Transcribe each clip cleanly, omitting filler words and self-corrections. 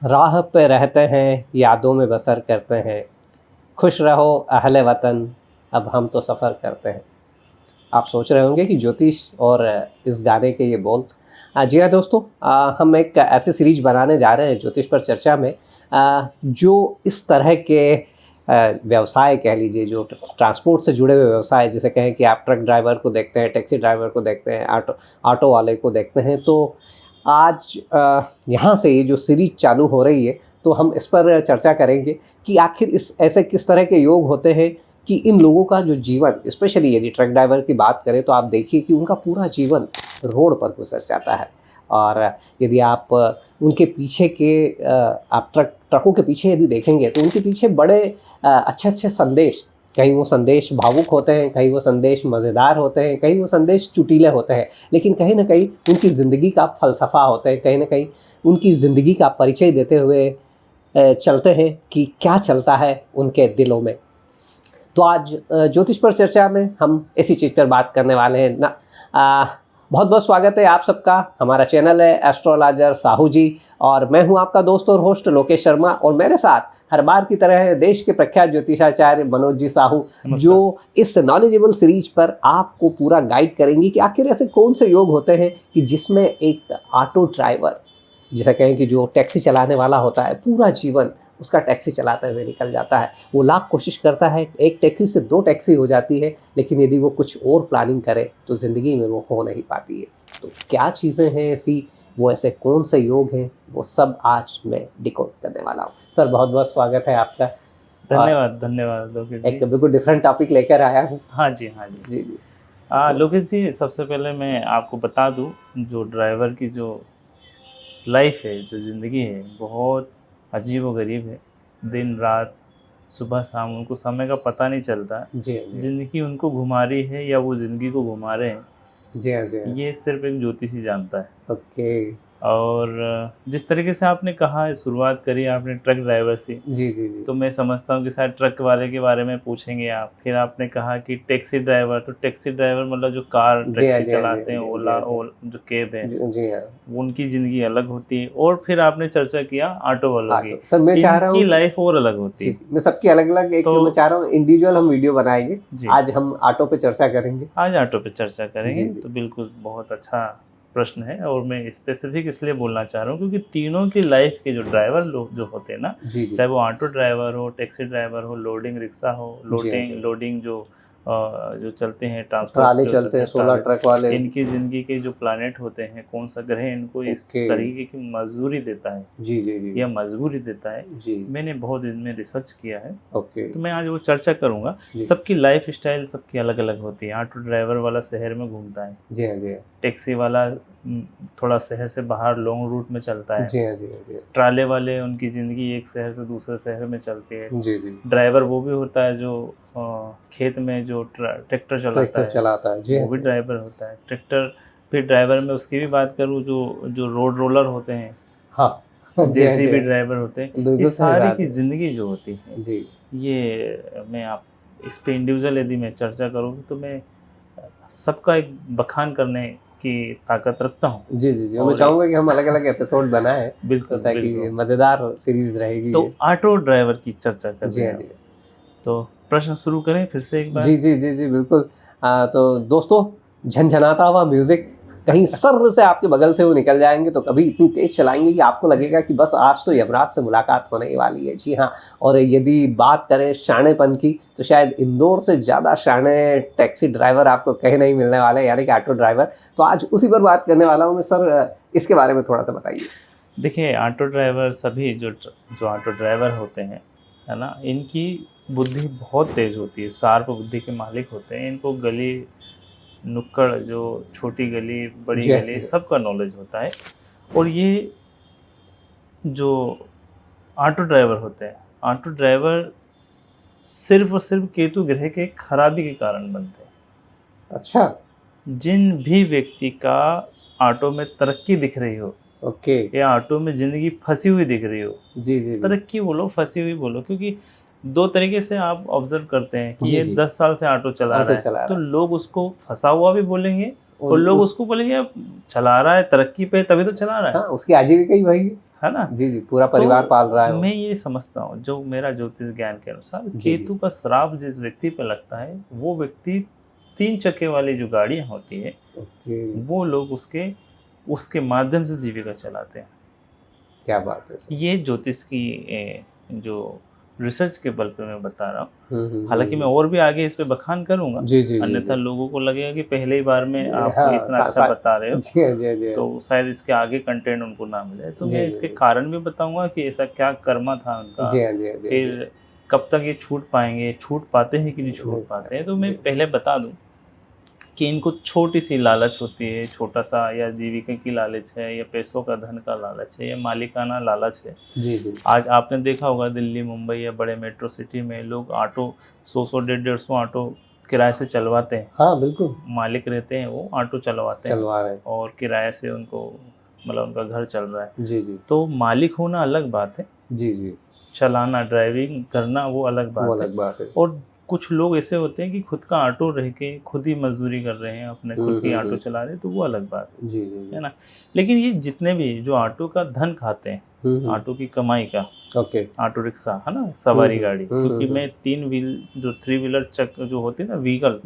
राह पे रहते हैं, यादों में बसर करते हैं, खुश रहो अहले वतन, अब हम तो सफ़र करते हैं। आप सोच रहे होंगे कि ज्योतिष और इस गाने के ये बोल। जी हाँ दोस्तों, हम एक ऐसी सीरीज बनाने जा रहे हैं ज्योतिष पर चर्चा में, जो इस तरह के व्यवसाय कह लीजिए, जो ट्रांसपोर्ट से जुड़े हुए व्यवसाय, जैसे कहें कि आप ट्रक ड्राइवर को देखते हैं, टैक्सी ड्राइवर को देखते हैं, ऑटो वाले को देखते हैं। तो आज यहाँ से ये जो सीरीज चालू हो रही है, तो हम इस पर चर्चा करेंगे कि आखिर इस ऐसे किस तरह के योग होते हैं कि इन लोगों का जो जीवन, स्पेशली यदि ट्रक ड्राइवर की बात करें तो आप देखिए कि उनका पूरा जीवन रोड पर गुजर जाता है। और यदि आप उनके पीछे के आप ट्रकों के पीछे यदि देखेंगे तो उनके पीछे बड़े अच्छे संदेश, कहीं वो संदेश भावुक होते हैं, कहीं वो संदेश मज़ेदार होते हैं, कहीं वो संदेश चुटीले होते हैं, लेकिन कहीं ना कहीं उनकी ज़िंदगी का फ़लसफ़ा होता है, कहीं ना कहीं उनकी ज़िंदगी का परिचय देते हुए चलते हैं कि क्या चलता है उनके दिलों में। तो आज ज्योतिष पर चर्चा में हम इसी चीज़ पर बात करने वाले हैं ना। बहुत बहुत स्वागत है आप सबका। हमारा चैनल है एस्ट्रोलॉजर साहू जी, और मैं हूं आपका दोस्त और होस्ट लोकेश शर्मा, और मेरे साथ हर बार की तरह है देश के प्रख्यात ज्योतिषाचार्य मनोज जी साहू, जो इस नॉलेजेबल सीरीज पर आपको पूरा गाइड करेंगी कि आखिर ऐसे कौन से योग होते हैं कि जिसमें एक ऑटो ड्राइवर, जिसे कहें कि जो टैक्सी चलाने वाला होता है, पूरा जीवन उसका टैक्सी चलाते हुए निकल जाता है। वो लाख कोशिश करता है, एक टैक्सी से 2 टैक्सी हो जाती है, लेकिन यदि वो कुछ और प्लानिंग करे तो ज़िंदगी में वो हो नहीं पाती है। तो क्या चीज़ें हैं ऐसी, वो ऐसे कौन से योग हैं, वो सब आज मैं डिकोड करने वाला हूँ। सर बहुत बहुत स्वागत है आपका। धन्यवाद लोकेश जी। एक बिल्कुल डिफरेंट टॉपिक लेकर आया हूँ। हाँ जी जी। लोकेश जी, सबसे पहले मैं आपको बता दूँ, जो ड्राइवर की जो लाइफ है, जो ज़िंदगी है, बहुत अजीब व गरीब है। दिन रात, सुबह शाम, उनको समय का पता नहीं चलता। जी। ज़िंदगी उनको घुमा रही है या वो ज़िंदगी को घुमा रहे हैं, जी हाँ। ये सिर्फ एक ज्योतिषी जानता है। ओके। और जिस तरीके से आपने कहा, शुरुआत करी आपने ट्रक ड्राइवर से, जी। तो मैं समझता हूँ कि शायद ट्रक वाले के बारे में पूछेंगे आप। फिर आपने कहा कि टैक्सी ड्राइवर, तो टैक्सी ड्राइवर मतलब जो कार टैक्सी चलाते हैं, ओला जो कैब है, जी हाँ, उनकी ज़िंदगी अलग होती है। और फिर आपने चर्चा किया ऑटो वालों की। सर मैं चाह रहा हूँ इनकी लाइफ और अलग होती है। मैं सबकी अलग अलग एक, मैं चाह रहा हूँ इंडिविजुअल हम वीडियो बनाएंगे। आज हम ऑटो पे चर्चा करेंगे। आज ऑटो पे चर्चा करेंगे। तो बिल्कुल बहुत अच्छा प्रश्न है, और मैं स्पेसिफिक इसलिए बोलना चाह रहा हूँ क्योंकि तीनों की लाइफ के जो ड्राइवर लोग जो होते हैं ना, चाहे वो ऑटो ड्राइवर हो, टैक्सी ड्राइवर हो, लोडिंग रिक्शा हो, लोडिंग जो चलते हैं, ट्रांसपोर्ट चलते हैं, 16 ट्रक वाले, इनकी ज़िंदगी के जो प्लानेट होते हैं, कौन सा ग्रह इनको इस तरीके की मजदूरी देता है, या मजबूरी देता है, मैंने बहुत इनमें रिसर्च किया है। तो मैं आज वो चर्चा करूँगा। सबकी लाइफ स्टाइल सबकी अलग अलग होती है। ऑटो ड्राइवर वाला शहर में घूमता है, टैक्सी वाला थोड़ा शहर से बाहर लॉन्ग रूट में चलता है, ट्राले वाले उनकी ज़िंदगी एक शहर से दूसरे शहर में चलती है। ड्राइवर वो भी होता है जो खेत में जो ट्रैक्टर चलाता है, वो भी ड्राइवर होता है। ट्रैक्टर, फिर ड्राइवर में उसकी भी बात करूँ, जो रोड रोलर होते हैं, जेसीबी ड्राइवर होते हैं, इस सारी की ज़िंदगी जो होती है, ये मैं आप इस पे इंडिविजुअल यदि मैं चर्चा करूँ तो मैं सबका एक बखान करने की ताकत रखता हूँ। जी। मैं चाहूँगा कि हम अलग अलग एपिसोड बनाएं, बिल्कुल, ताकि मज़ेदार सीरीज रहेगी। तो ऑटो ड्राइवर की चर्चा करते हैं। तो प्रश्न शुरू करें फिर से एक बार। जी बिल्कुल। तो दोस्तों, झनझनाता हुआ म्यूजिक कहीं सर से आपके बगल से वो निकल जाएंगे, तो कभी इतनी तेज चलाएंगे कि आपको लगेगा कि बस आज तो यमराज से मुलाकात होने वाली है। जी हाँ। और यदि बात करें शानेपन की, तो शायद इंदौर से ज़्यादा शाने टैक्सी ड्राइवर आपको कहीं नहीं मिलने वाले, यानी कि ऑटो ड्राइवर। तो आज उसी पर बात करने वाला हूँ मैं। सर इसके बारे में थोड़ा सा बताइए। देखिए, ऑटो ड्राइवर, सभी जो ऑटो ड्राइवर होते हैं, है ना, इनकी बुद्धि बहुत तेज़ होती है, शार्प बुद्धि के मालिक होते हैं। इनको गली नुक्कड़, जो छोटी गली बड़ी गली, सबका नॉलेज होता है। और ये जो ऑटो ड्राइवर होते हैं, ऑटो ड्राइवर सिर्फ और सिर्फ केतु ग्रह के खराबी के कारण बनते हैं। अच्छा। जिन भी व्यक्ति का ऑटो में तरक्की दिख रही हो, या ऑटो में ज़िंदगी फंसी हुई दिख रही हो, तरक्की बोलो, फंसी हुई बोलो, क्योंकि 2 तरीके से आप ऑब्जर्व करते हैं कि ये 10 साल से ऑटो चला रहा है, तो लोग उसको फंसा हुआ भी बोलेंगे, और लोग उसको बोलेंगे चला रहा है, तरक्की पे, तभी तो चला रहा है। उसकी आजीविका ही वही है। है ना। जी जी, पूरा परिवार तो पाल रहा है। मैं ये समझता हूँ, जो मेरा ज्योतिष ज्ञान के अनुसार केतु का श्राप जिस व्यक्ति पे लगता है, वो व्यक्ति 3 चक्के वाली जो गाड़ियाँ होती है, वो लोग उसके माध्यम से जीविका चलाते हैं। क्या बात है सर। ये ज्योतिष की जो रिसर्च के बल पे मैं बता रहा हूँ। हालांकि मैं और भी आगे इस पे बखान करूंगा, अन्यथा लोगों को लगेगा कि पहले ही बार में आप इतना अच्छा बता रहे हो, तो शायद इसके आगे कंटेंट उनको ना मिले। तो मैं इसके कारण भी बताऊंगा कि ऐसा क्या कर्मा था उनका, फिर कब तक ये छूट पाएंगे, छूट पाते हैं कि नहीं छूट पाते हैं। तो मैं पहले बता दूं कि इनको छोटी सी लालच होती है, छोटा सा, या जीविका की लालच है, या पैसों का धन का लालच है, या मालिकाना लालच है। जी जी। आज आपने देखा होगा दिल्ली, मुंबई या बड़े मेट्रो सिटी में लोग ऑटो 100 150 ऑटो किराए से चलवाते हैं। हाँ बिल्कुल, मालिक रहते हैं वो ऑटो चलवाते हैं और किराए से उनको मतलब उनका घर चल रहा है। जी जी। तो मालिक होना अलग बात है, जी जी, चलाना, ड्राइविंग करना वो अलग बात है। और कुछ लोग ऐसे होते हैं कि खुद का ऑटो रह के खुद ही मजदूरी कर रहे हैं, अपने खुद की ऑटो चला रहे हैं, तो वो अलग बात है। जी जी, है ना। लेकिन ये जितने भी जो ऑटो का धन खाते हैं, ऑटो की कमाई का, ऑटो रिक्शा, है ना, सवारी गाड़ी, क्योंकि मैं 3 व्हीलर चक जो होते हैं ना व्हीकल,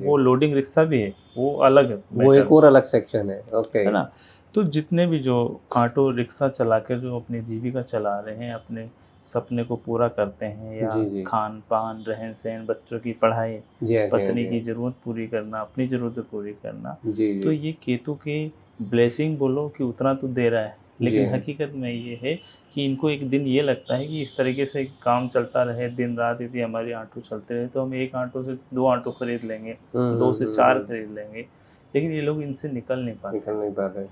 वो लोडिंग रिक्शा भी है, वो अलग है, वो एक और अलग सेक्शन है ना। तो जितने भी जो ऑटो रिक्शा चला कर जो अपनी जीविका चला रहे हैं, अपने सपने को पूरा करते हैं, या खान पान, रहन सहन, बच्चों की पढ़ाई, पत्नी की जरूरत पूरी करना, अपनी जरूरत पूरी करना, तो ये केतु की ब्लेसिंग बोलो कि उतना तो दे रहा है। लेकिन हकीकत में ये है कि इनको एक दिन ये लगता है कि इस तरीके से काम चलता रहे, दिन रात यदि हमारी ऑटो चलते रहे, तो हम एक ऑटो से 2 ऑटो खरीद लेंगे, 2 से 4 खरीद लेंगे। लेकिन ये लोग इनसे निकल नहीं पाते।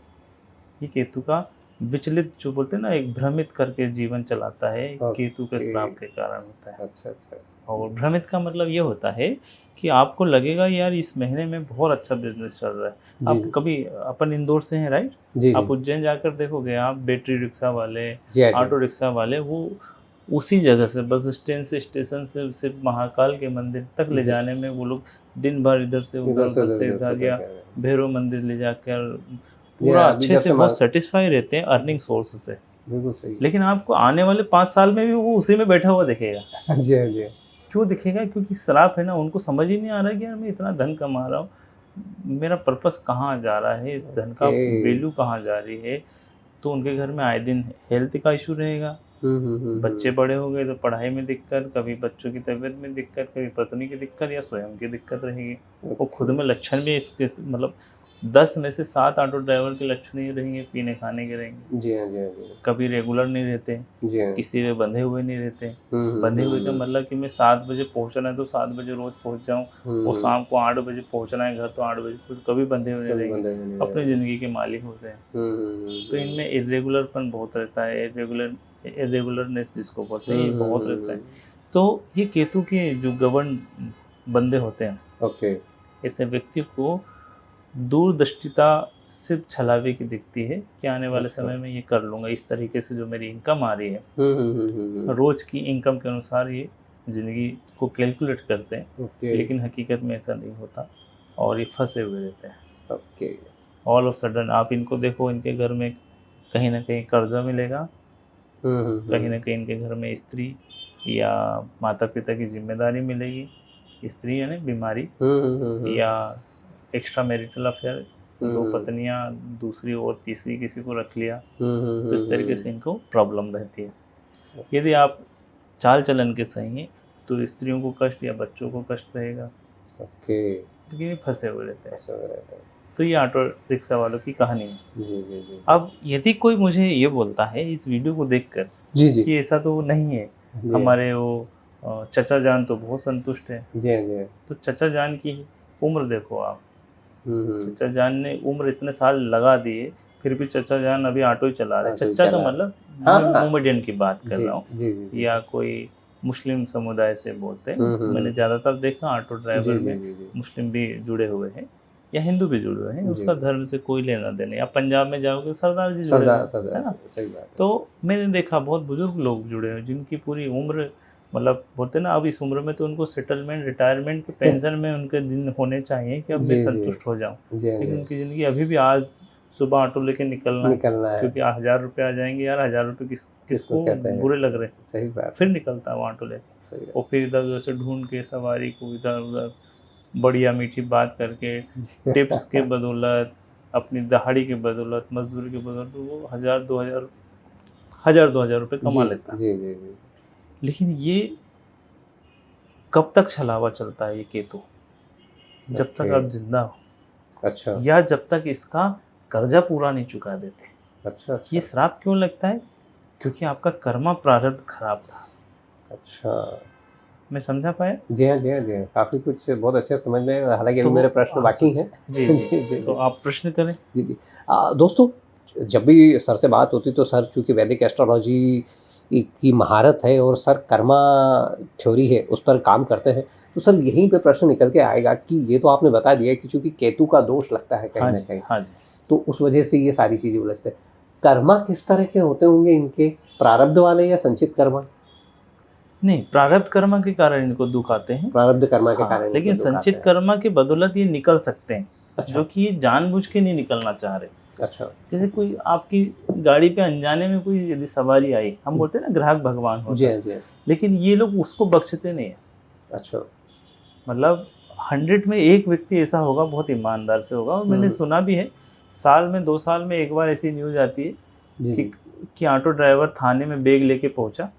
ये केतु का विचलित जो बोलते हैं ना, एक भ्रमित करके जीवन चलाता है, केतु के श्राप के कारण होता है। अच्छा। और भ्रमित का मतलब ये होता है कि आपको लगेगा यार इस महीने में बहुत अच्छा बिजनेस चल रहा है। आप कभी, अपन इंदौर से हैं राइट, आप उज्जैन जाकर देखोगे, आप बैटरी रिक्शा वाले, ऑटो रिक्शा वाले, वो उसी जगह से बस स्टैंड से स्टेशन से सिर्फ महाकाल के मंदिर तक ले जाने में वो लोग दिन भर इधर से उधर या भैरव मंदिर ले जाकर पूरा अच्छे से बहुत सेटिस्फाई रहते हैं अर्निंग सोर्स से। बिल्कुल सही। लेकिन आपको आने वाले 5 साल में भी वो उसी में बैठा हुआ दिखेगा। जी। क्यों दिखेगा? क्योंकि श्राप है ना, उनको समझ ही नहीं आ रहा कि यार मैं इतना धन कमा रहा हूँ, मेरा पर्पस कहाँ जा रहा है, इस धन का वैल्यू कहाँ जा रही है। तो उनके घर में आए दिन हेल्थ का इशू रहेगा, बच्चे बड़े हो गए तो पढ़ाई में दिक्कत, कभी बच्चों की तबीयत में दिक्कत, कभी पत्नी की दिक्कत, या स्वयं की दिक्कत रहेगी। और खुद में लक्षण भी इसके मतलब 10 में से 7 ऑटो ड्राइवर के लक्षण ही रहेंगे, पीने खाने के रहेंगे। जी हाँ। कभी रेगुलर नहीं रहते, किसी में बंधे हुए नहीं रहते। बंधे हुए का मतलब कि मैं 7 बजे पहुंचना है तो 7 बजे रोज पहुंच जाऊं, और शाम को 8 बजे पहुंचना है घर तो 8 बजे, कभी बंधे हुए नहीं रहेंगे, अपनी ज़िंदगी के मालिक होते हैं। तो इनमें इरेगुलरपन बहुत रहता है, इरेगुलरनेस जिसको बोलते हैं, ये बहुत रहता है। तो ये केतु के जो गवर्न बंदे होते हैं, ऐसे व्यक्ति को दूरदृष्टिता सिर्फ छलावे की दिखती है कि आने वाले समय में ये कर लूँगा, इस तरीके से जो मेरी इनकम आ रही है, रोज़ की इनकम के अनुसार ये ज़िंदगी को कैलकुलेट करते हैं। लेकिन हकीकत में ऐसा नहीं होता और ये फंसे हुए रहते हैं। ऑल ऑफ सडन आप इनको देखो, इनके घर में कहीं ना कहीं कर्जा मिलेगा, कहीं ना कहीं इनके घर में स्त्री या माता पिता की जिम्मेदारी मिलेगी, स्त्री यानी बीमारी, या एक्स्ट्रा मैरिटल अफेयर, 2 पत्नियां, दूसरी और तीसरी किसी को रख लिया, तो इस तरीके से इनको प्रॉब्लम रहती है। यदि आप चाल चलन के सही हैं तो स्त्रियों को कष्ट या बच्चों को कष्ट रहेगा। लेकिन ये फंसे हुए रहते हैं। तो ये ऑटो रिक्शा वालों की कहानी है। जी। अब यदि कोई मुझे ये बोलता है इस वीडियो को देखकर कि ऐसा तो नहीं है, हमारे वो चचा जान तो बहुत संतुष्ट है, तो चचा जान की उम्र देखो आप, चचा जान ने उम्र इतने साल लगा दिए, फिर भी चचा जान अभी ऑटो ही चला रहे। चचा का मतलब मोमेडियन की बात कर रहा हूँ, या कोई मुस्लिम समुदाय से बोलते हैं। मैंने ज़्यादातर देखा ऑटो ड्राइवर में मुस्लिम भी जुड़े हुए हैं या हिंदू भी जुड़े हुए हैं, उसका धर्म से कोई लेना देना। या पंजाब में जाओगे सरदार जी जुड़े हुए हैं ना। तो मैंने देखा बहुत बुजुर्ग लोग जुड़े हुए जिनकी पूरी उम्र, मतलब बोलते ना अब इस उम्र में तो उनको सेटलमेंट, रिटायरमेंट की पेंशन में उनके दिन होने चाहिए कि अब मैं संतुष्ट हो जाऊं, लेकिन उनकी ज़िंदगी अभी भी आज सुबह ऑटो लेके निकलना है, क्योंकि 1000 रुपये आ जाएंगे यार, 1000 रुपये किसको बुरे लग रहे हैं। सही बात। फिर निकलता है वो ऑटो लेके, और फिर इधर उधर से ढूंढ के सवारी को, इधर उधर बढ़िया मीठी बात करके, टिप्स के बदौलत, अपनी दहाड़ी के बदौलत, मजदूरी के बदौलत वो 1000-2000 रुपये कमा लेता है। जी जी जी। लेकिन ये कब तक छलावा चलता है ये केतु? जब तक आप जिंदा हो। अच्छा। या जब तक इसका कर्जा पूरा नहीं चुका देते। अच्छा अच्छा। ये श्राप क्यों लगता है? क्योंकि आपका कर्मा प्रारब्ध खराब था। अच्छा, मैं समझा पाया? जी हाँ जी हाँ जी हाँ, काफ़ी कुछ बहुत अच्छे समझ में, हालांकि अभी मेरे प्रश्न बाकी हैं। जी जी जी, तो आप प्रश्न करें। जी जी। दोस्तों, जब भी सर से बात होती तो सर चूँकि वैदिक एस्ट्रोलॉजी की महारत है और सर कर्मा थ्योरी है उस पर काम करते हैं, तो सर यहीं पे प्रश्न निकल के आएगा कि ये तो आपने बता दिया कि चूँकि केतु का दोष लगता है कहीं ना कहीं, हाँ जी, तो उस वजह से ये सारी चीज़ें उलझते हैं। कर्मा किस तरह के होते होंगे इनके, प्रारब्ध वाले या संचित कर्मा? नहीं, प्रारब्ध कर्मा के कारण इनको दुख आते हैं, प्रारब्ध कर्मा के कारण। लेकिन संचित कर्मा के बदौलत ये निकल सकते हैं। अच्छा। जो कि ये जानबूझ के नहीं निकलना चाह रहे। अच्छा। जैसे कोई आपकी गाड़ी पे अनजाने में कोई यदि सवारी आई, हम बोलते हैं ना ग्राहक भगवान होता है, जी। लेकिन ये लोग उसको बख्शते नहीं है। अच्छा। मतलब 100 में 1 व्यक्ति ऐसा होगा, बहुत ईमानदार से होगा, और मैंने सुना भी है, साल में 2 साल में एक बार ऐसी न्यूज आती है कि ऑटो ड्राइवर थाने में बैग लेके पहुंचा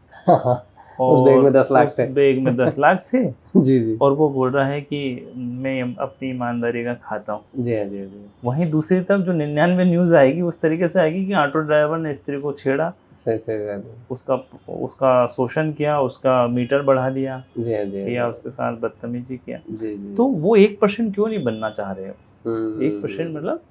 और उस बैग में 10 लाख थे। बैग में 10 लाख थे। जी जी। और वो बोल रहा है कि मैं अपनी ईमानदारी का खाता हूँ। जी जी जी। वहीं दूसरी तरफ जो 99 न्यूज़ आएगी उस तरीके से आएगी कि ऑटो ड्राइवर ने स्त्री को छेड़ा, उसका शोषण किया, उसका मीटर बढ़ा दिया, या उसके साथ बदतमीजी किया। तो वो 1% क्यों नहीं बनना चाह रहे हो? 1% मतलब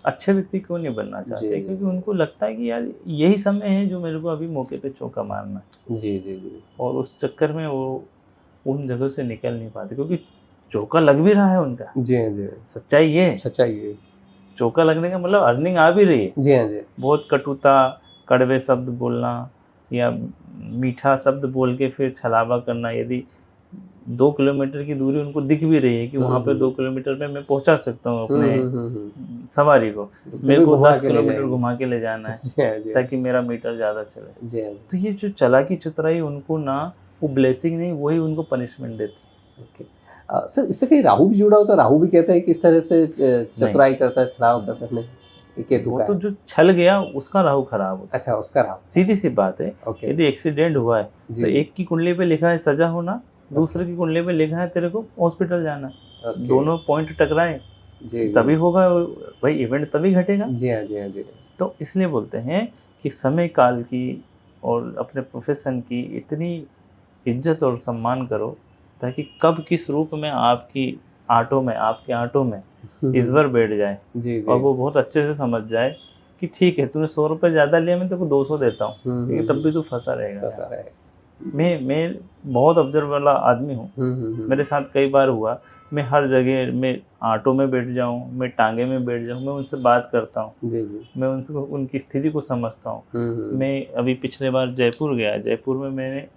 अच्छे व्यक्ति क्यों नहीं बनना चाहते? क्योंकि उनको लगता है कि यार यही समय है जो मेरे को अभी मौके पे चौका मारना है। जी जी जी। और उस चक्कर में वो उन जगह से निकल नहीं पाते, क्योंकि चौका लग भी रहा है उनका। जी हाँ जी। सच्चाई ये, सच्चाई ये, चौका लगने का मतलब अर्निंग आ भी रही है। जी हाँ जी। बहुत कटुता, कड़वे शब्द बोलना या मीठा शब्द बोल के फिर छलावा करना, यदि 2 किलोमीटर की दूरी उनको दिख भी रही है कि वहाँ पे 2 किलोमीटर पे मैं पहुँचा सकता हूँ अपने सवारी को, मेरे को 10 किलोमीटर घुमा के ले जाना है ताकि मेरा मीटर ज़्यादा चले। तो ये जो चालाकी चतुराई उनको ना, वो ब्लेसिंग नहीं, वही उनको पनिशमेंट देती है। सर इससे कहीं राहु भी जुड़ा होता है? राहु भी कहता है कि इस तरह से चतुराई करता है, छलावा करता है? वो तो जो छल गया उसका राहु खराब होता है। अच्छा, उसका राहु, सीधी सी बात है। यदि एक्सीडेंट हुआ है तो एक की कुंडली पे लिखा है सजा होना, दूसरे की कुंडली पे लिखा है तेरे को हॉस्पिटल जाना, दोनों पॉइंट टकराए तभी होगा भाई, इवेंट तभी घटेगा। जी हाँ जी हाँ जी। तो इसलिए बोलते हैं कि समय काल की और अपने प्रोफेशन की इतनी इज्जत और सम्मान करो ताकि कब किस रूप में आपके आटो में ईश्वर बैठ जाए। जी। और वो बहुत अच्छे से समझ जाए कि ठीक है, तूने 100 रुपये ज़्यादा लिया, मैं तेरे को 200 देता हूँ, क्योंकि तब भी तू फंसा रहेगा। मैं बहुत ऑब्जर्व वाला आदमी हूँ। मेरे साथ कई बार हुआ, मैं हर जगह में ऑटो में बैठ जाऊँ, मैं टांगे में बैठ जाऊँ, मैं उनसे बात करता हूँ, मैं उनकी स्थिति को समझता हूँ। मैं अभी पिछले बार जयपुर गया, जयपुर में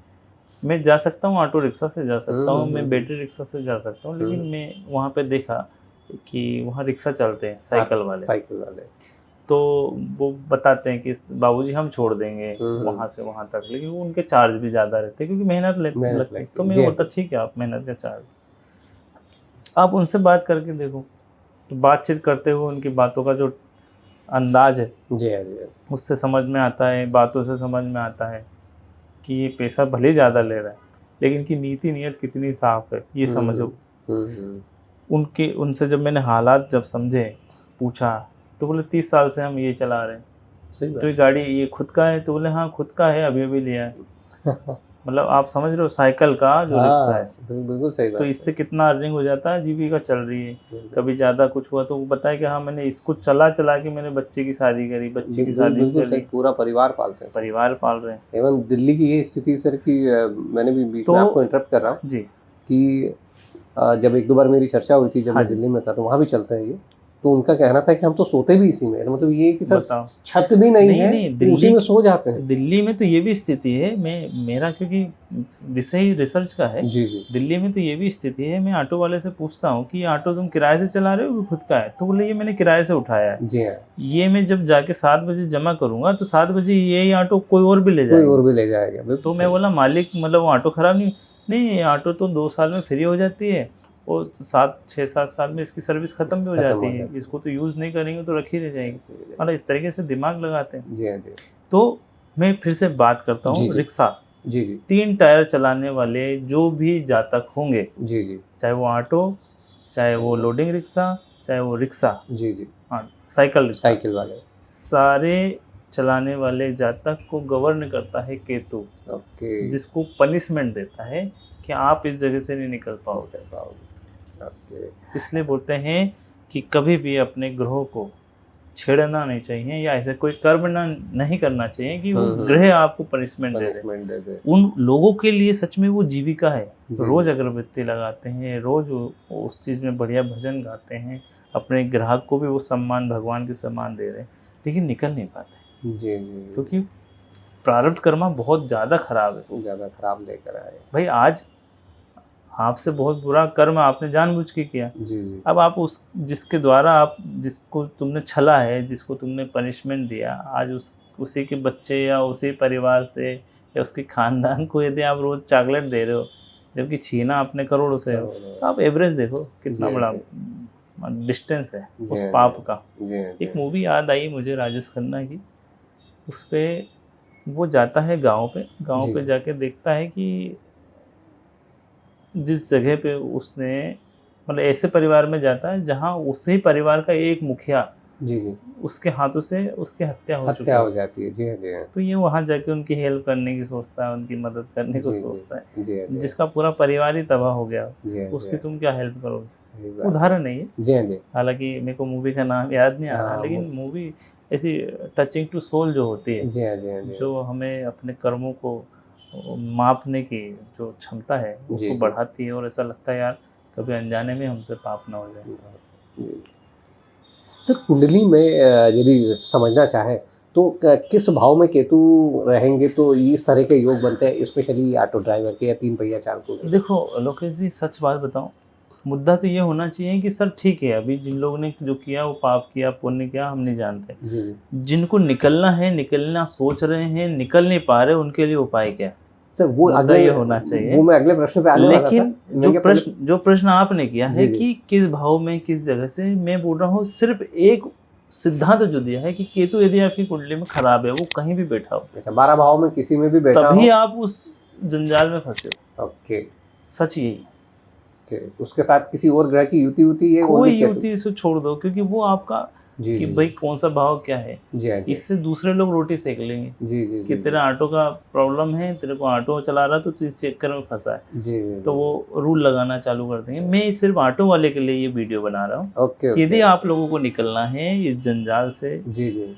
मैं जा सकता हूँ, ऑटो रिक्शा से जा सकता हूँ, मैं बैटरी रिक्शा से जा सकता हूँ, लेकिन मैं वहाँ पे देखा कि वहाँ रिक्शा चलते हैं साइकिल वाले। तो वो बताते हैं कि बाबूजी हम छोड़ देंगे वहाँ से वहाँ तक, लेकिन वो उनके चार्ज भी ज़्यादा रहते हैं क्योंकि मेहनत लगती है। तो मैं बोलता ठीक है, आप मेहनत का चार्ज, आप उनसे बात करके देखो। तो बातचीत करते हुए उनकी बातों का जो अंदाज है उससे समझ में आता है, बातों से समझ में आता है कि ये पैसा भले ज़्यादा ले रहा है लेकिन इनकी नीति नीयत कितनी साफ है, ये समझो। उनसे जब मैंने हालात जब समझे, पूछा, तो बोले 30 साल से हम ये चला रहे हैं। तो ये गाड़ी ये खुद का है? तो बोले हाँ खुद का है, अभी लिया है। मतलब आप समझ रहे हो, साइकिल का जो रिक्शा है। बिल्कुल सही बात। तो इससे कितना अर्निंग हो जाता है, जीविका चल रही है। कभी ज़्यादा कुछ हुआ तो वो बताए कि हाँ मैंने इसको चला के मैंने बच्चे की शादी करी, बच्ची की शादी करी, पूरा परिवार पालते हैं, परिवार पाल रहे हैं। एवं दिल्ली की ये स्थिति सर की मैंने भी बीच में आपको इंटरप्ट कर रहा हूँ जी, कि जब 1-2 बार मेरी चर्चा हुई थी, जब मैं दिल्ली में था, तो वहाँ भी चलता है ये तो उनका कहना था कि हम तो सोते भी इसी में, मतलब ये कि सर छत भी नहीं है, दिल्ली उसी में सो जाते हैं। दिल्ली में तो ये भी स्थिति है, मेरा क्योंकि विषय रिसर्च का है। जी जी। दिल्ली में तो ये भी स्थिति है, मैं ऑटो वाले से पूछता हूँ कि ये ऑटो तुम किराए से चला रहे हो खुद का है? तो बोले ये मैंने किराए से उठाया है। जी हाँ। ये मैं जब जाके 7 बजे जमा करूंगा तो 7 बजे यही ऑटो कोई और भी ले जाएगा। तो मैं बोला मालिक मतलब वो ऑटो खराब नहीं, ऑटो तो 2 साल में फ्री हो जाती है और 6-7 साल में इसकी सर्विस खत्म भी हो जाती है, इसको तो यूज़ नहीं करेंगे तो रखी रह जाएगी। मतलब इस तरीके से दिमाग लगाते हैं। जी। तो मैं फिर से बात करता हूँ रिक्शा। जी। 3 टायर चलाने वाले जो भी जातक होंगे, जी, चाहे वो ऑटो, चाहे वो लोडिंग रिक्शा, चाहे वो रिक्शा, जी हाँ साइकिल वाले, सारे चलाने वाले जातक को गवर्न करता है केतु। जिसको पनिशमेंट देता है कि आप इस जगह से नहीं निकल पाओगे। इसलिए बोलते हैं कि कभी भी अपने ग्रहों को छेड़ना नहीं चाहिए या ऐसे कोई कर्म नहीं करना चाहिए कि वो ग्रह आपको पनिशमेंट दे दे। उन लोगों के लिए सच में वो जीविका है, रोज अगरबत्ती लगाते हैं, रोज उस चीज़ में बढ़िया भजन गाते हैं, अपने ग्राहक को भी वो सम्मान भगवान के सम्मान दे रहे हैं, लेकिन निकल नहीं पाते। जी, क्योंकि प्रारब्ध कर्मा बहुत ज़्यादा खराब है, ज़्यादा खराब लेकर आए भाई। आज आपसे बहुत बुरा कर्म आपने जानबूझ के किया। जी। अब आप जिसके द्वारा आप जिसको तुमने छला है, जिसको तुमने पनिशमेंट दिया, आज उसी के बच्चे या उसी परिवार से या उसके खानदान को यदि आप रोज चॉकलेट दे रहे हो, जबकि छीना आपने करोड़ों से, तो आप एवरेज देखो कितना बड़ा डिस्टेंस है उस पाप का। एक मूवी याद आई मुझे राजेश खन्ना की, उस पर वो जाता है गाँव पे जाके देखता है कि जिस जगह पे उसने मतलब ऐसे परिवार में जाता है जहाँ उसी परिवार का एक मुखिया जी उसके हाथों से उसकी हत्या हो जाती है। जी। तो ये वहाँ जाके उनकी हेल्प करने की सोचता है, उनकी मदद करने को सोचता है। जिसका पूरा परिवार ही तबाह हो गया, उसकी तुम क्या हेल्प करोगे? उदाहरण नहीं है, हालांकि मेरे को मूवी का नाम याद नहीं आ रहा, लेकिन मूवी ऐसी टचिंग टू सोल जो होती है, जो हमें अपने कर्मों को मापने की जो क्षमता है उसको बढ़ाती है, और ऐसा लगता है यार कभी अनजाने में हमसे पाप ना हो जाए। सर कुंडली में यदि समझना चाहे तो किस भाव में केतु रहेंगे तो इस तरह के योग बनते हैं, स्पेशली ऑटो ड्राइवर के या 3 पहिया चालकों के? देखो लोकेश जी, सच बात बताऊं, मुद्दा तो ये होना चाहिए कि सर ठीक है, अभी जिन लोगों ने जो किया वो पाप किया पुण्य किया हम नहीं जानते। जिनको निकलना सोच रहे हैं, निकल नहीं पा रहे, उनके लिए उपाय क्या? सर वो अगले ये होना चाहिए, वो मैं अगले प्रश्न पे आने वाला था। लेकिन जो प्रश्न आपने किया है कि किस भाव में किस जगह से, मैं बोल रहा हूँ सिर्फ एक सिद्धांत जो दिया है कि केतु यदि आपकी कुंडली में खराब है, वो कहीं भी बैठा हो, अच्छा 12 भाव में किसी में भी बैठा हो, तभी आप उस जंजाल में फंसे हो। ओके, सच यही। उसके साथ किसी और ग्रह की युति है, कोई युति से छोड़ दो, क्योंकि वो आपका कि भाई कौन सा भाव क्या है, इससे दूसरे लोग रोटी सेक लेंगे कि तेरा ऑटो का प्रॉब्लम है, तेरे को ऑटो चला रहा तो तू इस चक्कर में फंसा है, तो वो रूल लगाना चालू कर देंगे। मैं सिर्फ ऑटो वाले के लिए ये वीडियो बना रहा हूँ। यदि आप लोगों को निकलना है इस जंजाल से,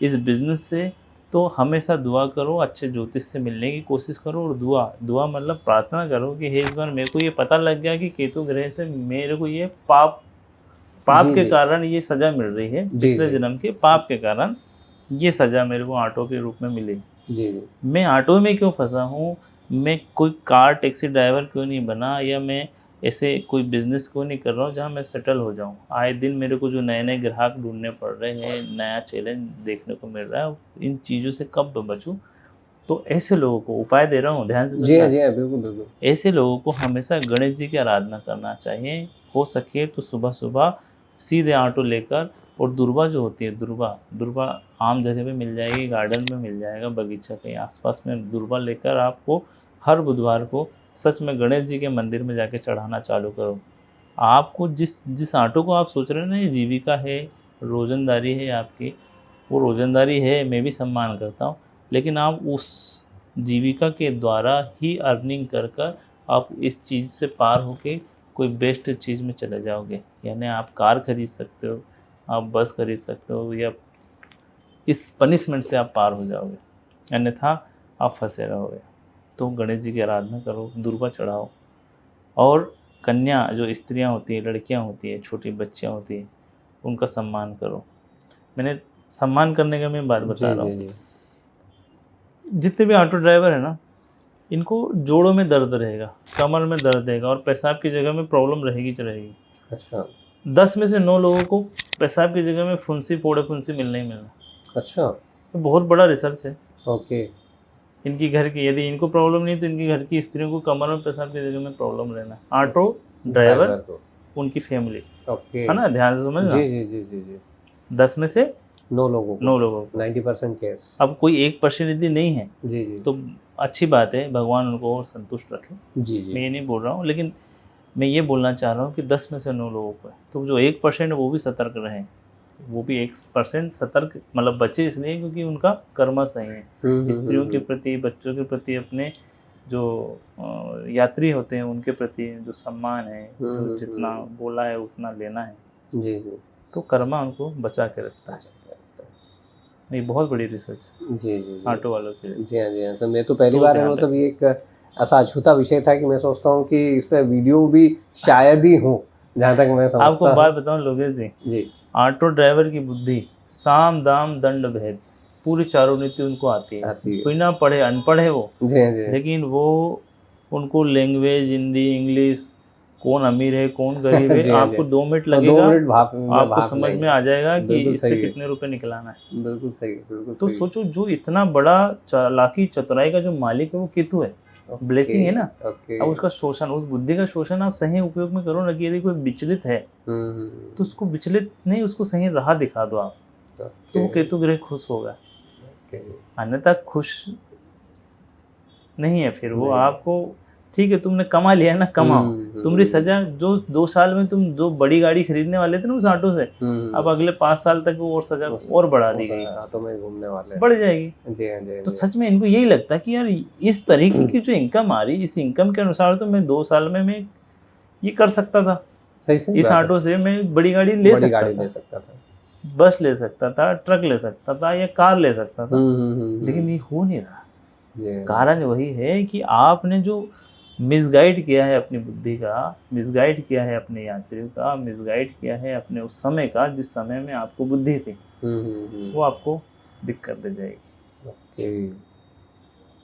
इस बिजनेस से, तो हमेशा दुआ करो, अच्छे ज्योतिष से मिलने की कोशिश करो, और दुआ मतलब प्रार्थना करो कि हे ईश्वर, मेरे को ये पता लग गया कि केतु ग्रह से मेरे को ये पाप के कारण ये सजा मिल रही है, पिछले जन्म के पाप के कारण ये सजा मेरे को ऑटो के रूप में मिली। मैं ऑटो में क्यों फंसा हूँ, मैं कोई कार टैक्सी ड्राइवर क्यों नहीं बना, या मैं ऐसे कोई बिजनेस क्यों नहीं कर रहा हूँ जहाँ मैं सेटल हो जाऊँ। आए दिन मेरे को जो नए नए ग्राहक ढूंढने पड़ रहे हैं, नया चैलेंज देखने को मिल रहा है, इन चीज़ों से कब बचूँ? तो ऐसे लोगों को उपाय दे रहा हूँ, ध्यान से सुनना। जी बिल्कुल। ऐसे लोगों को हमेशा गणेश जी की आराधना करना चाहिए, हो सके तो सुबह सुबह सीधे ऑटो लेकर, और दुर्वा जो होती है, दुर्वा आम जगह पे मिल जाएगी, गार्डन में मिल जाएगा, बगीचा के आसपास में दुर्वा लेकर आपको हर बुधवार को सच में गणेश जी के मंदिर में जाके चढ़ाना चालू करो। आपको जिस ऑटो को आप सोच रहे हो ना ये जीविका है, रोजंदारी है आपकी, वो रोजंदारी है, मैं भी सम्मान करता हूँ, लेकिन आप उस जीविका के द्वारा ही अर्निंग कर आप इस चीज़ से पार होके कोई बेस्ट चीज़ में चले जाओगे। यानी आप कार खरीद सकते हो, आप बस खरीद सकते हो, या इस पनिशमेंट से आप पार हो जाओगे, अन्यथा आप फंसे रहोगे। तो गणेश जी की आराधना करो, दुर्वा चढ़ाओ, और कन्या जो स्त्रियां होती हैं, लड़कियां होती हैं, छोटी बच्चियां होती हैं, उनका सम्मान करो। मैंने सम्मान करने का मैं बात बता रहा हूँ। जितने भी ऑटो ड्राइवर है ना, इनको जोड़ों में दर्द रहेगा, कमर में दर्द रहेगा और पेशाब की जगह में प्रॉब्लम रहेगी तो रहेगी। अच्छा। 10 में से 9 लोगों को पेशाब की जगह में फुंसी, फोड़े फुंसी मिलना ही मिलना। अच्छा। तो बहुत बड़ा रिसर्च है। ओके। इनकी घर की, यदि इनको प्रॉब्लम नहीं तो इनकी घर की स्त्रियों को कमर में पेशाब की जगह में प्रॉब्लम रहना। ऑटो ड्राइवर उनकी फैमिली, है ना, ध्यान से समझना। जी जी जी जी जी। 10 में से 9 लोगों को 90% केस। अब कोई 1% यदि नहीं है जी जी, तो अच्छी बात है, भगवान उनको और संतुष्ट रखे। जी जी। मैं ये नहीं बोल रहा हूँ, लेकिन मैं ये बोलना चाह रहा हूँ कि 10 में से 9 लोगों को है, तो जो 1% है वो भी सतर्क रहें। वो भी 1% सतर्क मतलब बचे इसलिए क्योंकि उनका कर्म सही है। स्त्रियों के प्रति, बच्चों के प्रति, अपने जो यात्री होते हैं उनके प्रति जो सम्मान है, जो जितना बोला है उतना लेना है। जी जी। तो कर्मा उनको बचा के रखता है। नहीं, बहुत बड़ी रिसर्च। जी जी। ऑटो वालों के लिए। जी हाँ जी हाँ सर, मैं तो पहली बार है, मतलब ये एक ऐसा अछूता विषय था कि मैं सोचता हूँ कि इस पर वीडियो भी शायद ही हो, जहाँ तक मैं समझता हूँ। आपको बात बताऊँ लोकेश जी, ऑटो ड्राइवर की बुद्धि साम दाम दंड भेद पूरी चारों नीति उनको आती है। बिना पढ़े, अनपढ़ है वो। जी जी। लेकिन वो उनको लैंग्वेज, हिंदी, इंग्लिश, कौन अमीर है कौन गरीब है, आपको 2 मिनट लगेगा, आपको समझ में आ जाएगा कि इससे कितने रुपए निकलाना है। बिल्कुल सही, बिल्कुल। तो सोचो, जो इतना बड़ा चालाकी चतुराई का जो मालिक है वो केतु है। ब्लेसिंग है ना। अब उसका शोषण, उस बुद्धि का शोषण आप सही उपयोग में करो ना, कि यदि कोई विचलित है तो उसको विचलित नहीं, उसको सही राह दिखा दो आप, तो वो केतु ग्रह खुश होगा। अन्यथा खुश नहीं है फिर वो आपको। ठीक है, तुमने कमा लिया ना, कमाओ। तुम्हारी सजा, जो 2 साल में तुम जो बड़ी गाड़ी खरीदने वाले थे ना उस ऑटो से, अब अगले 5 साल तक वो और सजा और बढ़ा दी गई, ऑटो में घूमने वाले बढ़ जाएगी। जी। तो सच में इनको यही लगता है कि यार इस तरीके की जो इनकम आ रही, इस इनकम के अनुसार तो मैं 2 साल में मैं ये कर सकता था। सही इस ऑटो से मैं बड़ी गाड़ी ले सकता था, बस ले सकता था, ट्रक ले सकता था या कार ले सकता था। लेकिन ये हो नहीं रहा। कारण वही है कि आपने जो मिसगाइड किया है अपनी बुद्धि का, मिसगाइड किया है अपने यात्रियों का, मिसगाइड किया है अपने उस समय का जिस समय में आपको बुद्धि थी, वो आपको दिक्कत दे जाएगी।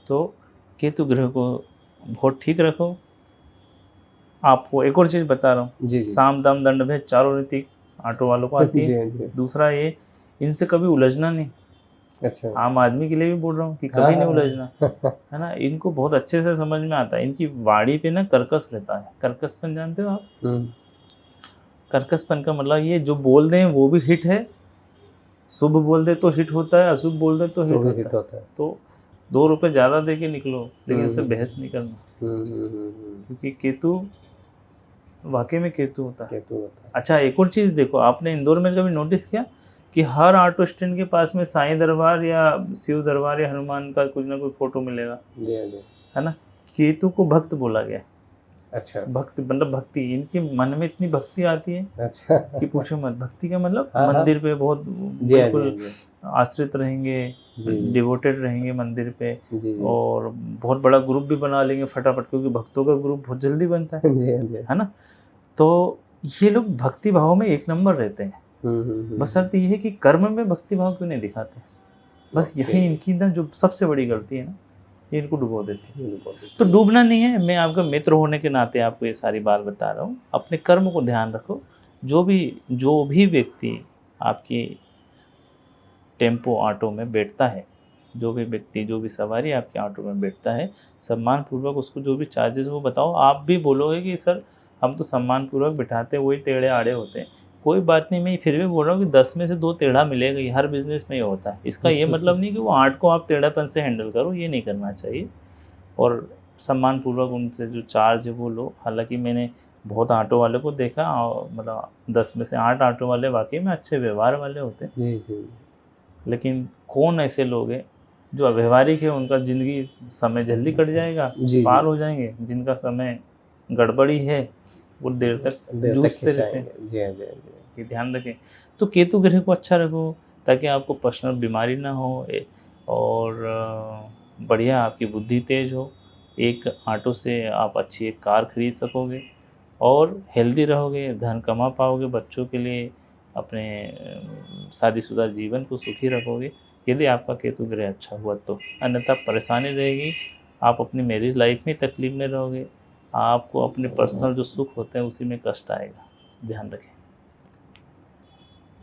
तो केतु ग्रह को बहुत ठीक रखो। आपको एक और चीज़ बता रहा हूँ, साम दाम दंड भेद चारों नीति ऑटो वालों को आती है। दूसरा ये, इनसे कभी उलझना नहीं। अच्छा। आम आदमी के लिए भी बोल रहा हूँ कि कभी नहीं उलझना, है ना। इनको बहुत अच्छे से समझ में आता है। इनकी वाणी पे ना कर्कश रहता है। कर्कशपन जानते हो आप? कर्कशपन का मतलब ये, जो बोल दें वो भी हिट है, शुभ बोल दे तो हिट होता है, अशुभ बोल दे तो हिट होता है। तो 2 रुपए ज़्यादा दे के निकलो, लेकिन इनसे बहस नहीं करना, क्योंकि केतु वाकई में केतु होता है। अच्छा, एक और चीज़ देखो, आपने इंदौर में कभी नोटिस किया कि हर ऑटो स्टैंड के पास में साईं दरबार या शिव दरबार या हनुमान का कुछ ना कुछ फोटो मिलेगा, है ना। केतु को भक्त बोला गया। अच्छा। भक्त मतलब भक्ति, इनके मन में इतनी भक्ति आती है। अच्छा। कि पूछो मत। भक्ति का मतलब मंदिर पे बहुत बिल्कुल आश्रित रहेंगे, डिवोटेड रहेंगे मंदिर पे, और बहुत बड़ा ग्रुप भी बना लेंगे फटाफट, क्योंकि भक्तों का ग्रुप बहुत जल्दी बनता है ना। तो ये लोग भक्ति भाव में 1 नंबर रहते हैं। बस शर्त ये है कि कर्म में भक्ति भाव क्यों नहीं दिखाते। बस यही इनकी ना जो सबसे बड़ी गलती है ना, ये इनको डुबो देती है। तो डूबना नहीं है, मैं आपका मित्र होने के नाते आपको ये सारी बात बता रहा हूँ। अपने कर्म को ध्यान रखो। जो भी व्यक्ति आपकी टेम्पो ऑटो में बैठता है, जो भी व्यक्ति, जो भी सवारी आपके ऑटो में बैठता है, सम्मानपूर्वक उसको जो भी चार्जेस वो बताओ। आप भी बोलोगे कि सर हम तो सम्मानपूर्वक बिठाते हैं, वही टेढ़े आड़े होते हैं। कोई बात नहीं, मैं फिर भी बोल रहा हूँ कि 10 में से 2 टेढ़ा मिलेगा ही, हर बिजनेस में ये होता है। इसका ये मतलब नहीं कि वो 8 को आप टेढ़ापन से हैंडल करो, ये नहीं करना चाहिए। और सम्मानपूर्वक उनसे जो चार्ज है वो लो। हालांकि मैंने बहुत ऑटो वाले को देखा, और मतलब 10 में से 8 ऑटो वाले वाकई में अच्छे व्यवहार वाले होते हैं। जी। लेकिन कौन ऐसे लोग हैं जो अव्यवहारिक है, उनका ज़िंदगी समय जल्दी कट जाएगा, पार हो जाएंगे। जिनका समय गड़बड़ी है वो देर तक जूझते रहते हैं। जी, ध्यान रखें। तो केतु ग्रह को अच्छा रखो, ताकि आपको पर्सनल बीमारी ना हो, और बढ़िया आपकी बुद्धि तेज हो। एक ऑटो से आप अच्छी एक कार खरीद सकोगे, और हेल्दी रहोगे, धन कमा पाओगे बच्चों के लिए, अपने शादीशुदा जीवन को सुखी रखोगे यदि आपका केतु ग्रह अच्छा हुआ तो, अन्यथा परेशानी रहेगी। आप अपनी मैरिज लाइफ में तकलीफ में रहोगे, आपको अपने पर्सनल जो सुख होते हैं उसी में कष्ट आएगा, ध्यान रखें।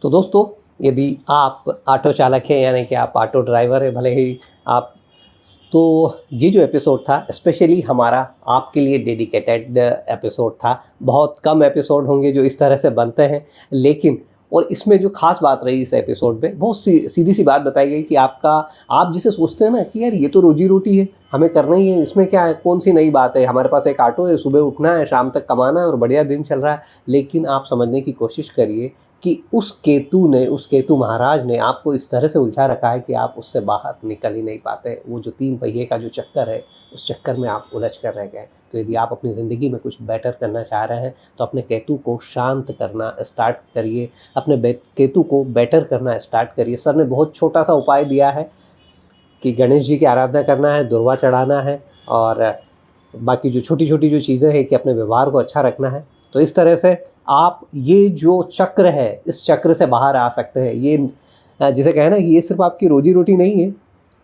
तो दोस्तों, यदि आप ऑटो चालक हैं, यानी कि आप ऑटो ड्राइवर हैं, भले ही आप, तो ये जो एपिसोड था स्पेशली हमारा आपके लिए डेडिकेटेड एपिसोड था। बहुत कम एपिसोड होंगे जो इस तरह से बनते हैं, लेकिन और इसमें जो खास बात रही इस एपिसोड में, बहुत सीधी सी बात बताई गई कि आप जिसे सोचते हैं ना कि यार ये तो रोजी रोटी है, हमें करना ही है, इसमें क्या है, कौन सी नई बात है, हमारे पास एक ऑटो है, सुबह उठना है, शाम तक कमाना है और बढ़िया दिन चल रहा है। लेकिन आप समझने की कोशिश करिए कि उस केतु महाराज ने आपको इस तरह से उलझा रखा है कि आप उससे बाहर निकल ही नहीं पाते। वो जो 3 पहिए का जो चक्कर है, उस चक्कर में आप उलझ कर रह गए। तो यदि आप अपनी ज़िंदगी में कुछ बेटर करना चाह रहे हैं तो अपने केतु को शांत करना स्टार्ट करिए, अपने केतु को बेटर करना स्टार्ट करिए। सर ने बहुत छोटा सा उपाय दिया है कि गणेश जी की आराधना करना है, दुर्वा चढ़ाना है और बाकी जो छोटी छोटी जो चीज़ें हैं कि अपने व्यवहार को अच्छा रखना है। तो इस तरह से आप ये जो चक्र है, इस चक्र से बाहर आ सकते हैं। ये जिसे कहे ना कि ये सिर्फ आपकी रोजी रोटी नहीं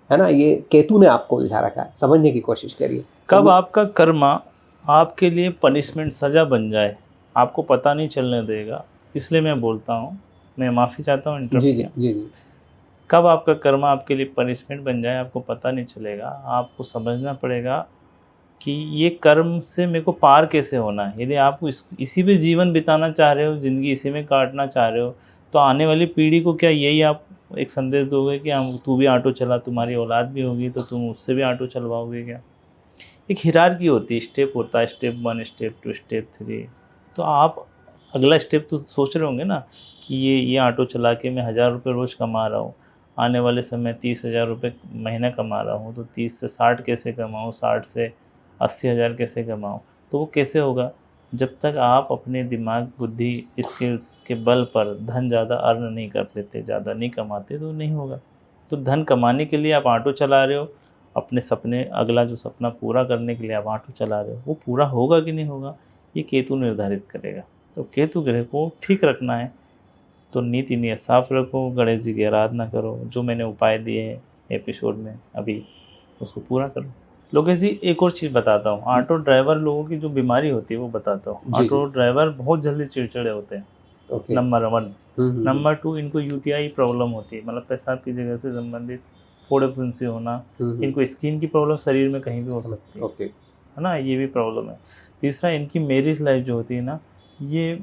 है ना, ये केतु ने आपको उलझा रखा है। समझने की कोशिश करिए। कब आपका कर्मा आपके लिए पनिशमेंट, सज़ा बन जाए, आपको पता नहीं चलने देगा। इसलिए मैं बोलता हूँ, मैं माफ़ी चाहता हूँ इंटरप्ट किया। जी। कब आपका कर्मा आपके लिए पनिशमेंट बन जाए आपको पता नहीं चलेगा। आपको समझना पड़ेगा कि ये कर्म से मेरे को पार कैसे होना है। यदि आप इसी पे जीवन बिताना चाह रहे हो, ज़िंदगी इसी में काटना चाह रहे हो, तो आने वाली पीढ़ी को क्या यही आप एक संदेश दोगे कि हम तू भी ऑटो चला, तुम्हारी औलाद भी होगी तो तुम उससे भी ऑटो चलवाओगे क्या? एक हिरार्की होती है, स्टेप होता है, स्टेप 1, स्टेप 2, स्टेप 3। तो आप अगला स्टेप तो सोच रहे होंगे ना कि ये ऑटो चला के मैं 1000 रुपये रोज़ कमा रहा हूँ, आने वाले समय 30,000 रुपये महीना कमा रहा हूँ, तो 30 से 60 कैसे कमाऊँ, 60 से 80,000 कैसे कमाऊँ? तो वो कैसे होगा? जब तक आप अपने दिमाग, बुद्धि, स्किल्स के बल पर धन ज़्यादा अर्न नहीं कर लेते, ज़्यादा नहीं कमाते, तो नहीं होगा। तो धन कमाने के लिए आप ऑटो चला रहे हो, अपने सपने, अगला जो सपना पूरा करने के लिए आप ऑटो चला रहे हो, वो पूरा होगा कि नहीं होगा, ये केतु निर्धारित करेगा। तो केतु ग्रह को ठीक रखना है तो नीति नियत साफ रखो, गणेश जी की आराधना करो, जो मैंने उपाय दिए हैं एपिसोड में अभी उसको पूरा करो। लोकेश जी, एक और चीज़ बताता हूँ, ऑटो ड्राइवर लोगों की जो बीमारी होती है वो बताता हूँ। ऑटो ड्राइवर बहुत जल्दी चिड़चिड़े होते हैं, नंबर 1। नंबर 2, इनको यूटीआई प्रॉब्लम होती है, मतलब पेशाब की जगह से संबंधित फोड़े फुंसी होना। इनको स्किन की प्रॉब्लम शरीर में कहीं भी हो सकती है ना, ये भी प्रॉब्लम है। तीसरा, इनकी मैरिज लाइफ जो होती है ना, ये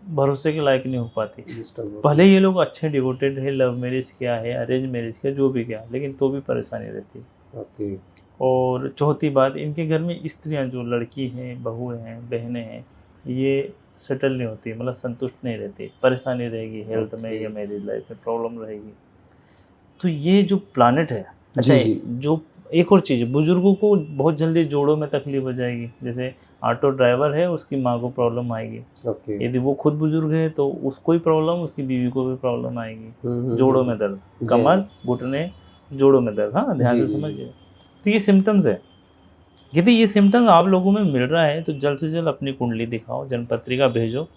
भरोसे के लायक नहीं हो पाती। भले ये लोग अच्छे डिवोटेड है, लव मैरिज किया है, अरेंज मैरिज किया, जो भी किया, लेकिन तो भी परेशानी रहती है। और चौथी बात, इनके घर में स्त्रियां, जो लड़की हैं, बहुएं हैं, बहनें हैं, ये सेटल नहीं होती, मतलब संतुष्ट नहीं रहती, परेशानी रहेगी हेल्थ में या मैरिज लाइफ में प्रॉब्लम रहेगी। तो ये जो प्लानेट है, अच्छा जो एक और चीज़, बुजुर्गों को बहुत जल्दी जोड़ों में तकलीफ हो जाएगी। जैसे ऑटो ड्राइवर है, उसकी माँ को प्रॉब्लम आएगी। यदि वो खुद बुजुर्ग है तो उसको ही प्रॉब्लम, उसकी बीवी को भी प्रॉब्लम आएगी। जोड़ों में दर्द, कमर, घुटने, जोड़ों में दर्द। हाँ, ध्यान से समझिए। तो ये सिम्टम्स है। यदि ये सिम्टम्स आप लोगों में मिल रहा है तो जल्द से जल्द अपनी कुंडली दिखाओ, जनपत्रिका भेजो।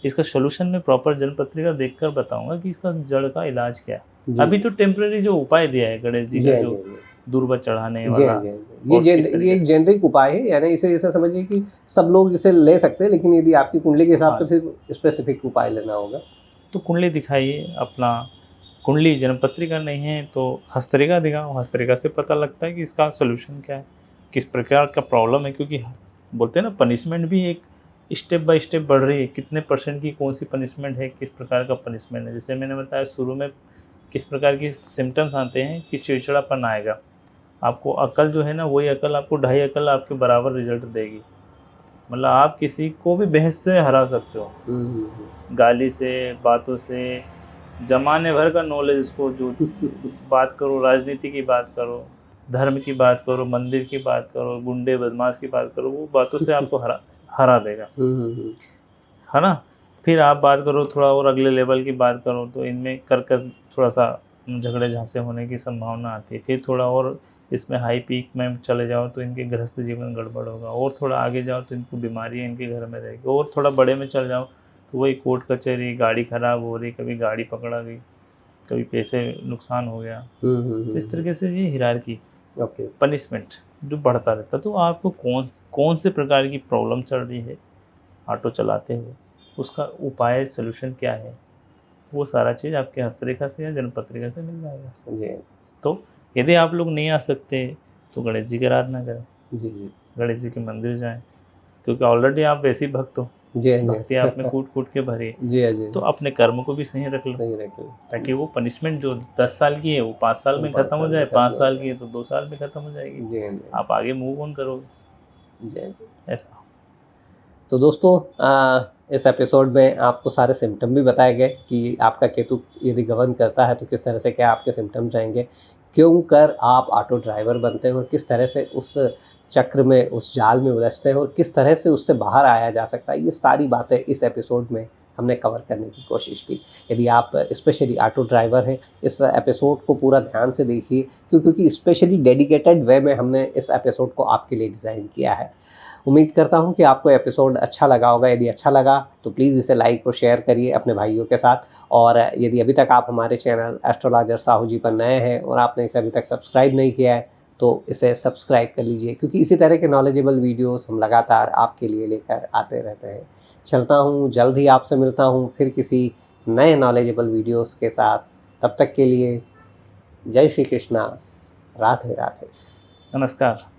इसका सोल्यूशन में प्रॉपर जनपत्रिका देखकर बताऊंगा कि इसका जड़ का इलाज क्या है। अभी तो टेम्परेरी जो उपाय दिया है गणेश जी का, जो दुर्वा चढ़ाने वाला, ये जेनरिक उपाय है, यानी इसे ऐसा समझिए कि सब लोग इसे ले सकते हैं, लेकिन यदि आपकी कुंडली के हिसाब से स्पेसिफिक उपाय लेना होगा तो कुंडली दिखाइए अपना। कुंडली जनपत्रिका नहीं है तो हस्तरेखा दिखाओ, हस्तरेखा से पता लगता है कि इसका सोल्यूशन क्या है, किस प्रकार का प्रॉब्लम है। क्योंकि बोलते हैं ना, पनिशमेंट भी एक स्टेप बाय स्टेप बढ़ रही है, कितने % की कौन सी पनिशमेंट है, किस प्रकार का पनिशमेंट है। जैसे मैंने बताया शुरू में, किस प्रकार की सिम्टम्स आते हैं कि चिड़चिड़ापन आएगा। आपको अकल जो है ना, वही अकल आपको 2.5 अकल आपके बराबर रिजल्ट देगी। मतलब आप किसी को भी बहस से हरा सकते हो, गाली से, बातों से, जमाने भर का नॉलेज। इसको जो बात करो, राजनीति की बात करो, धर्म की बात करो, मंदिर की बात करो, गुंडे बदमाश की बात करो, वो बातों से आपको हरा देगा, है ना। फिर आप बात करो थोड़ा और अगले लेवल की बात करो तो इनमें कर्कश, थोड़ा सा झगड़े झांसे होने की संभावना आती है। फिर थोड़ा और इसमें हाई पीक में चले जाओ तो इनके गृहस्थ जीवन गड़बड़ होगा, और थोड़ा आगे जाओ तो इनको बीमारियाँ इनके घर में रहेगी, और थोड़ा बड़े में चल जाओ तो वही कोर्ट कचहरी, गाड़ी ख़राब हो रही, कभी गाड़ी पकड़ा गई, कभी पैसे नुकसान हो गया। तो इस तरीके से ये हिरार्की, पनिशमेंट जो बढ़ता रहता। तो आपको कौन से प्रकार की प्रॉब्लम चल रही है ऑटो चलाते हुए, उसका उपाय सोल्यूशन क्या है, वो सारा चीज़ आपके हस्तरेखा से या जन्म पत्रिका से मिल जाएगा। तो यदि आप लोग नहीं आ सकते तो गणेश जी की आराधना करें। जी, गणेश जी के मंदिर जाएं, क्योंकि ऑलरेडी आप वैसे ही भक्त हो, भक्ति आप में कूट के भरी है। तो अपने कर्म को भी सही रख लो, ताकि वो पनिशमेंट जो 10 साल की है वो 5 साल में खत्म हो जाए, 5 साल की है तो 2 साल में खत्म हो जाएगी, आप आगे मूव ऑन करोगे। ऐसा। तो दोस्तों इस एपिसोड में आपको सारे सिम्टम भी बताए गए कि आपका केतु यदि गवर्न करता है तो किस तरह से क्या आपके सिम्टम जाएंगे, क्यों कर आप ऑटो ड्राइवर बनते हैं और किस तरह से उस चक्र में, उस जाल में उलझते हैं और किस तरह से उससे बाहर आया जा सकता है। ये सारी बातें इस एपिसोड में हमने कवर करने की कोशिश की। यदि आप स्पेशली ऑटो ड्राइवर हैं, इस एपिसोड को पूरा ध्यान से देखिए, क्योंकि स्पेशली डेडिकेटेड वे में हमने इस एपिसोड को आपके लिए डिज़ाइन किया है। उम्मीद करता हूं कि आपको एपिसोड अच्छा लगा होगा। यदि अच्छा लगा तो प्लीज़ इसे लाइक और शेयर करिए अपने भाइयों के साथ। और यदि अभी तक आप हमारे चैनल एस्ट्रोलॉजर साहू जी पर नए हैं और आपने इसे अभी तक सब्सक्राइब नहीं किया है तो इसे सब्सक्राइब कर लीजिए, क्योंकि इसी तरह के नॉलेजेबल वीडियोस हम लगातार आपके लिए लेकर आते रहते हैं। चलता हूँ, जल्द ही आपसे मिलता हूँ फिर किसी नए नॉलेजेबल वीडियोस के साथ। तब तक के लिए जय श्री कृष्णा, राधे राधे, नमस्कार।